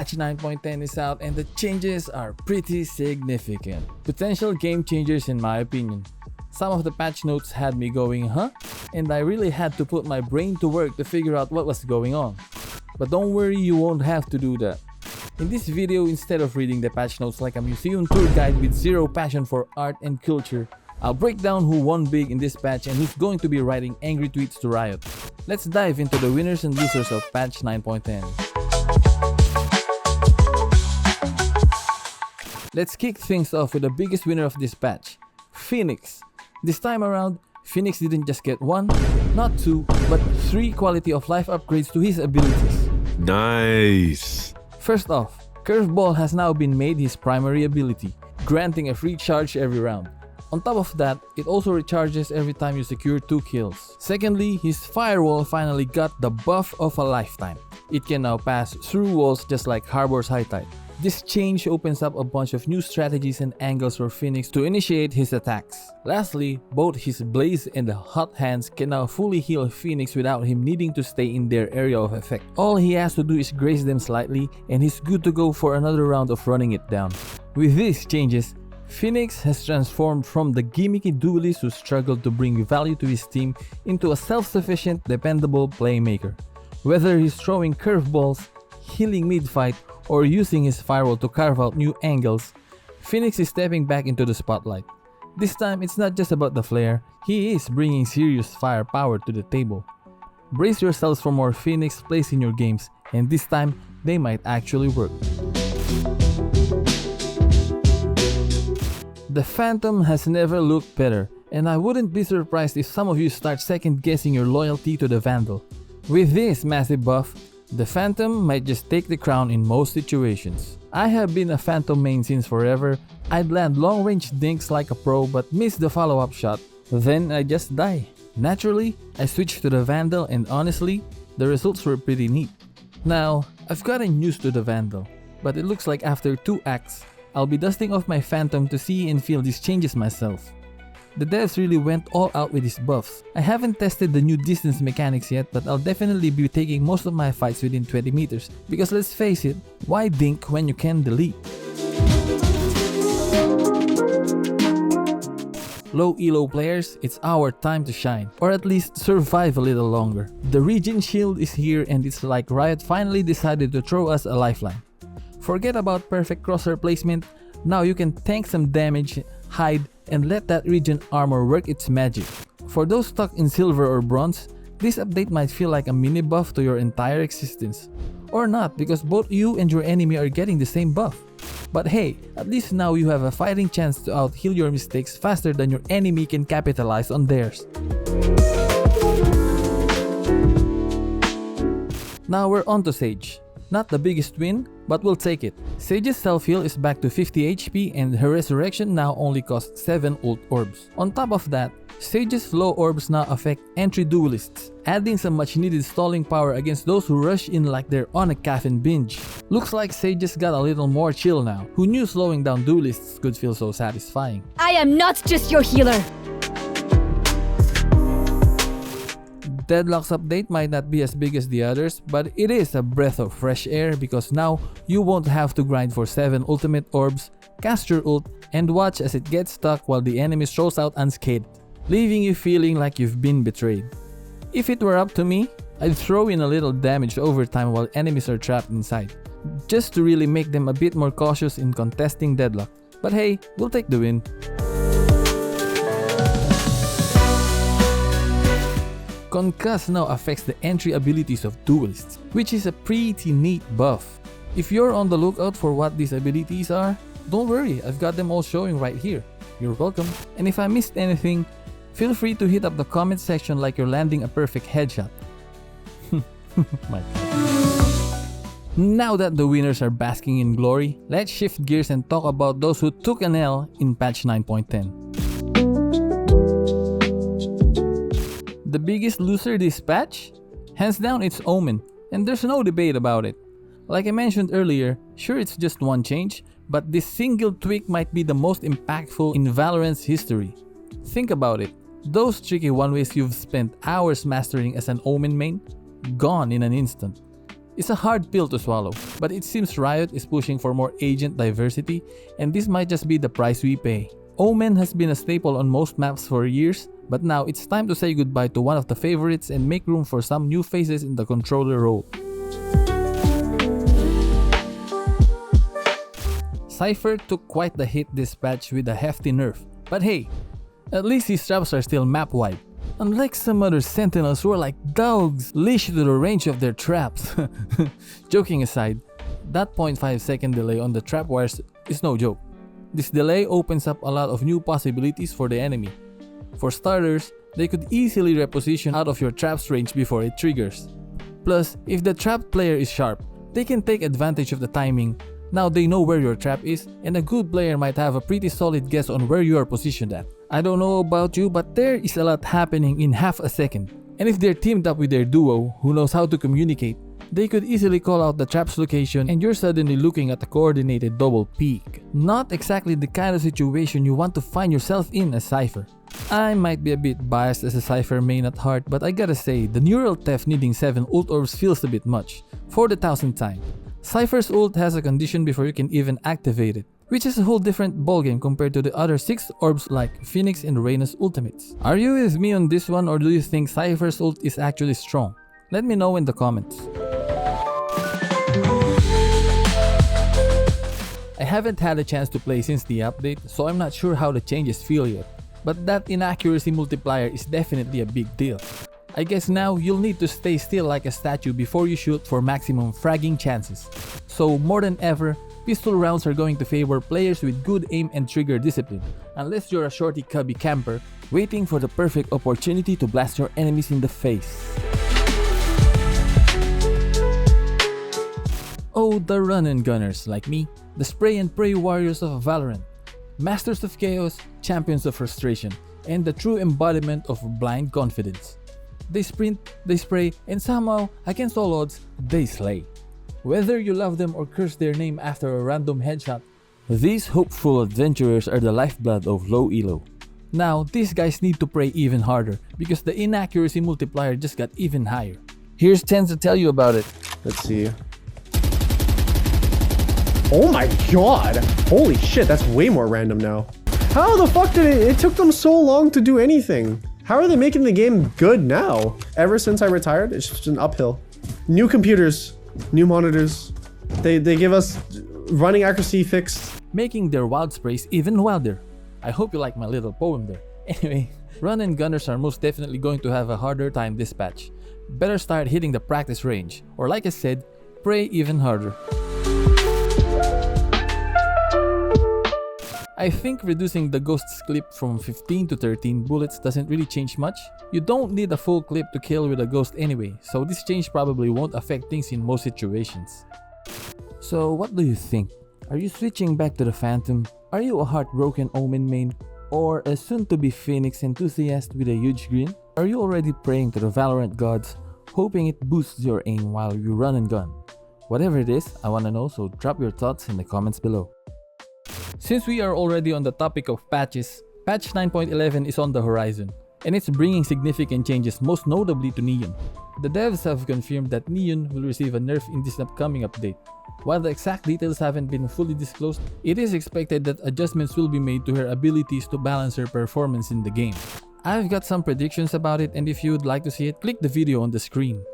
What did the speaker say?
Patch 9.10 is out and the changes are pretty significant. Potential game changers in my opinion. Some of the patch notes had me going, huh? And I really had to put my brain to work to figure out what was going on. But don't worry, you won't have to do that. In this video, instead of reading the patch notes like a museum tour guide with zero passion for art and culture, I'll break down who won big in this patch and who's going to be writing angry tweets to Riot. Let's dive into the winners and losers of patch 9.10. Let's kick things off with the biggest winner of this patch, Phoenix. This time around, Phoenix didn't just get one, not two, but 3 quality of life upgrades to his abilities. Nice! First off, Curveball has now been made his primary ability, granting a free charge every round. On top of that, it also recharges every time you secure 2 kills. Secondly, his Firewall finally got the buff of a lifetime. It can now pass through walls just like Harbor's High Tide. This change opens up a bunch of new strategies and angles for Phoenix to initiate his attacks. Lastly, both his Blaze and the Hot Hands can now fully heal Phoenix without him needing to stay in their area of effect. All he has to do is graze them slightly and he's good to go for another round of running it down. With these changes, Phoenix has transformed from the gimmicky duelist who struggled to bring value to his team into a self-sufficient, dependable playmaker. Whether he's throwing curveballs, healing mid-fight, or using his Firewall to carve out new angles, Phoenix is stepping back into the spotlight. This time, it's not just about the flare, he is bringing serious firepower to the table. Brace yourselves for more Phoenix plays in your games, and this time, they might actually work. The Phantom has never looked better, and I wouldn't be surprised if some of you start second guessing your loyalty to the Vandal. With this massive buff, the Phantom might just take the crown in most situations. I have been a Phantom main since forever. I'd land long range dinks like a pro but miss the follow-up shot, then I just die. Naturally, I switched to the Vandal and honestly, the results were pretty neat. Now, I've gotten used to the Vandal, but it looks like after 2 acts, I'll be dusting off my Phantom to see and feel these changes myself. The devs really went all out with these buffs. I haven't tested the new distance mechanics yet, but I'll definitely be taking most of my fights within 20 meters. Because let's face it, why dink when you can delete? Low elo players, it's our time to shine, or at least survive a little longer. The Regen Shield is here and it's like Riot finally decided to throw us a lifeline. Forget about perfect crosshair placement, now you can tank some damage, hide, and let that Regen armor work its magic. For those stuck in silver or bronze, this update might feel like a mini buff to your entire existence. Or not, because both you and your enemy are getting the same buff. But hey, at least now you have a fighting chance to out-heal your mistakes faster than your enemy can capitalize on theirs. Now we're on to Sage. Not the biggest win, but we'll take it. Sage's self-heal is back to 50 HP and her resurrection now only costs 7 ult orbs. On top of that, Sage's low orbs now affect entry duelists, adding some much needed stalling power against those who rush in like they're on a caffeine binge. Looks like Sage's got a little more chill now. Who knew slowing down duelists could feel so satisfying? I am not just your healer! Deadlock's update might not be as big as the others, but it is a breath of fresh air because now you won't have to grind for 7 ultimate orbs, cast your ult, and watch as it gets stuck while the enemy strolls out unscathed, leaving you feeling like you've been betrayed. If it were up to me, I'd throw in a little damage overtime while enemies are trapped inside, just to really make them a bit more cautious in contesting Deadlock. But hey, we'll take the win. Concuss now affects the entry abilities of duelists, which is a pretty neat buff. If you're on the lookout for what these abilities are, don't worry, I've got them all showing right here. You're welcome. And if I missed anything, feel free to hit up the comment section like you're landing a perfect headshot. My God. Now that the winners are basking in glory, let's shift gears and talk about those who took an L in patch 9.10. The biggest loser this patch? Hands down it's Omen, and there's no debate about it. Like I mentioned earlier, sure it's just one change, but this single tweak might be the most impactful in Valorant's history. Think about it, those tricky one-ways you've spent hours mastering as an Omen main, gone in an instant. It's a hard pill to swallow, but it seems Riot is pushing for more agent diversity, and this might just be the price we pay. Omen has been a staple on most maps for years, but now it's time to say goodbye to one of the favorites and make room for some new faces in the controller role. Cypher took quite the hit this patch with a hefty nerf, but hey, at least his traps are still map-wide. Unlike some other sentinels who are like dogs, leashed to the range of their traps. Joking aside, that 0.5-second delay on the trap wires is no joke. This delay opens up a lot of new possibilities for the enemy. For starters, they could easily reposition out of your trap's range before it triggers. Plus, if the trapped player is sharp, they can take advantage of the timing. Now they know where your trap is, and a good player might have a pretty solid guess on where you are positioned at. I don't know about you, but there is a lot happening in half a second. And if they're teamed up with their duo, who knows how to communicate, they could easily call out the trap's location and you're suddenly looking at a coordinated double peek. Not exactly the kind of situation you want to find yourself in as Cypher. I might be a bit biased as a Cypher main at heart, but I gotta say, the neural theft needing 7 ult orbs feels a bit much. For the 1000th time. Cypher's ult has a condition before you can even activate it, which is a whole different ballgame compared to the other 6 orbs like Phoenix and Reyna's ultimates. Are you with me on this one, or do you think Cypher's ult is actually strong? Let me know in the comments. I haven't had a chance to play since the update, so I'm not sure how the changes feel yet, but that inaccuracy multiplier is definitely a big deal. I guess now you'll need to stay still like a statue before you shoot for maximum fragging chances. So more than ever, pistol rounds are going to favor players with good aim and trigger discipline, unless you're a shorty cubby camper waiting for the perfect opportunity to blast your enemies in the face. Oh, the run and gunners like me, the spray and pray warriors of Valorant, masters of chaos, champions of frustration, and the true embodiment of blind confidence. They sprint, they spray, and somehow, against all odds, they slay. Whether you love them or curse their name after a random headshot, these hopeful adventurers are the lifeblood of low elo. Now, these guys need to pray even harder because the inaccuracy multiplier just got even higher. Here's Ten to tell you about it. Let's see. Oh my god! Holy shit, that's way more random now. How the fuck did it took them so long to do anything? How are they making the game good now? Ever since I retired, it's just an uphill. New computers, new monitors. They give us running accuracy fixed. Making their wild sprays even wilder. I hope you like my little poem there. Anyway, run and gunners are most definitely going to have a harder time this patch. Better start hitting the practice range, or like I said, pray even harder. I think reducing the ghost's clip from 15 to 13 bullets doesn't really change much. You don't need a full clip to kill with a ghost anyway, so this change probably won't affect things in most situations. So what do you think? Are you switching back to the Phantom? Are you a heartbroken Omen main? Or a soon-to-be Phoenix enthusiast with a huge grin? Are you already praying to the Valorant gods, hoping it boosts your aim while you run and gun? Whatever it is, I wanna know, so drop your thoughts in the comments below. Since we are already on the topic of patches, patch 9.11 is on the horizon, and it's bringing significant changes, most notably to Neon. The devs have confirmed that Neon will receive a nerf in this upcoming update. While the exact details haven't been fully disclosed, it is expected that adjustments will be made to her abilities to balance her performance in the game. I've got some predictions about it, and if you would like to see it, click the video on the screen.